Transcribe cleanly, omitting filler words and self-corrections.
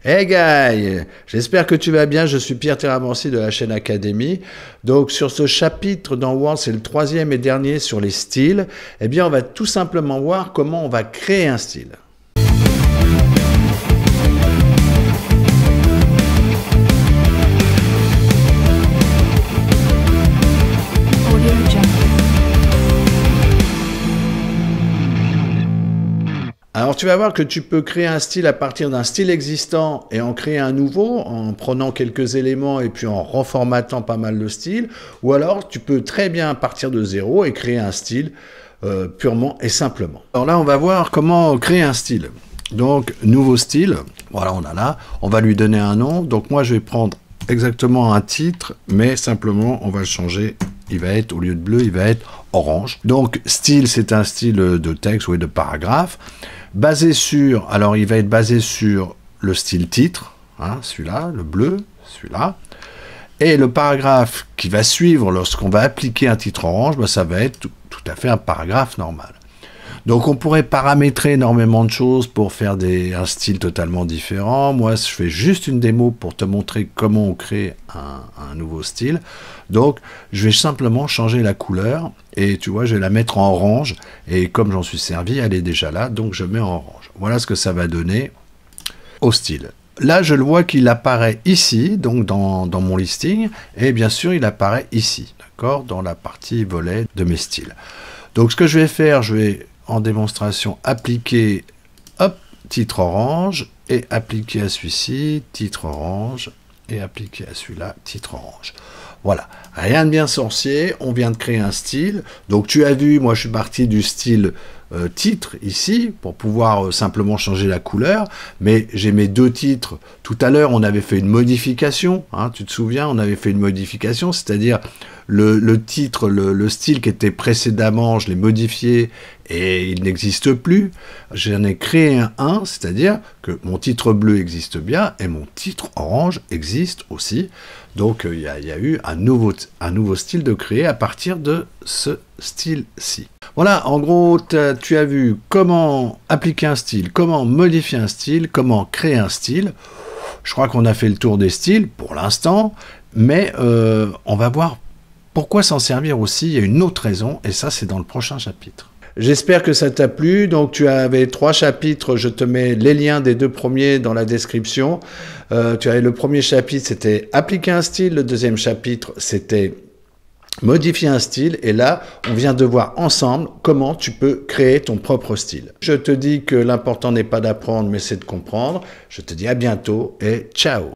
Hey Guy, j'espère que tu vas bien, je suis Pierre Teramancy de la chaîne Académie. Donc sur ce chapitre dans Word, c'est le troisième et dernier sur les styles, eh bien on va tout simplement voir comment on va créer un style. Alors tu vas voir que tu peux créer un style à partir d'un style existant et en créer un nouveau en prenant quelques éléments et puis en reformatant pas mal le style, ou alors tu peux très bien partir de zéro et créer un style purement et simplement. Alors là on va voir comment créer un style. Donc nouveau style, voilà on a là, on va lui donner un nom, donc moi je vais prendre exactement un titre, mais simplement on va le changer, il va être, au lieu de bleu, il va être orange. Donc style c'est un style de texte ou de paragraphe. Basé sur, alors il va être basé sur le style titre, hein, celui-là, le bleu, celui-là, et le paragraphe qui va suivre lorsqu'on va appliquer un titre orange, ben, ça va être tout à fait un paragraphe normal. Donc on pourrait paramétrer énormément de choses pour faire un style totalement différent. Moi je fais juste une démo pour te montrer comment on crée un nouveau style. Donc je vais simplement changer la couleur et tu vois je vais la mettre en orange et comme j'en suis servi elle est déjà là donc je mets en orange. Voilà ce que ça va donner au style. Là je le vois qu'il apparaît ici donc dans mon listing et bien sûr il apparaît ici, d'accord, dans la partie volet de mes styles. Donc ce que je vais faire, je vais en démonstration appliquer, hop, titre orange, et appliquer à celui-ci, titre orange, et appliquer à celui-là, titre orange. Voilà, rien de bien sorcier, on vient de créer un style. Donc tu as vu, moi je suis parti du style titre ici, pour pouvoir simplement changer la couleur, mais j'ai mes deux titres. Tout à l'heure, on avait fait une modification, hein, tu te souviens, on avait fait une modification, c'est-à-dire le titre, le style qui était précédemment, je l'ai modifié et il n'existe plus. J'en ai créé un, c'est-à-dire que mon titre bleu existe bien et mon titre orange existe aussi. Donc il y a eu un nouveau style de créer à partir de ce style-ci. Voilà, en gros, tu as vu comment appliquer un style, comment modifier un style, comment créer un style. Je crois qu'on a fait le tour des styles pour l'instant, mais on va voir pourquoi s'en servir aussi. Il y a une autre raison, et ça, c'est dans le prochain chapitre. J'espère que ça t'a plu. Donc, tu avais 3 chapitres. Je te mets les liens des 2 premiers dans la description. Tu avais le premier chapitre, c'était appliquer un style. Le deuxième chapitre, c'était modifier un style. Et là, on vient de voir ensemble comment tu peux créer ton propre style. Je te dis que l'important n'est pas d'apprendre, mais c'est de comprendre. Je te dis à bientôt et ciao!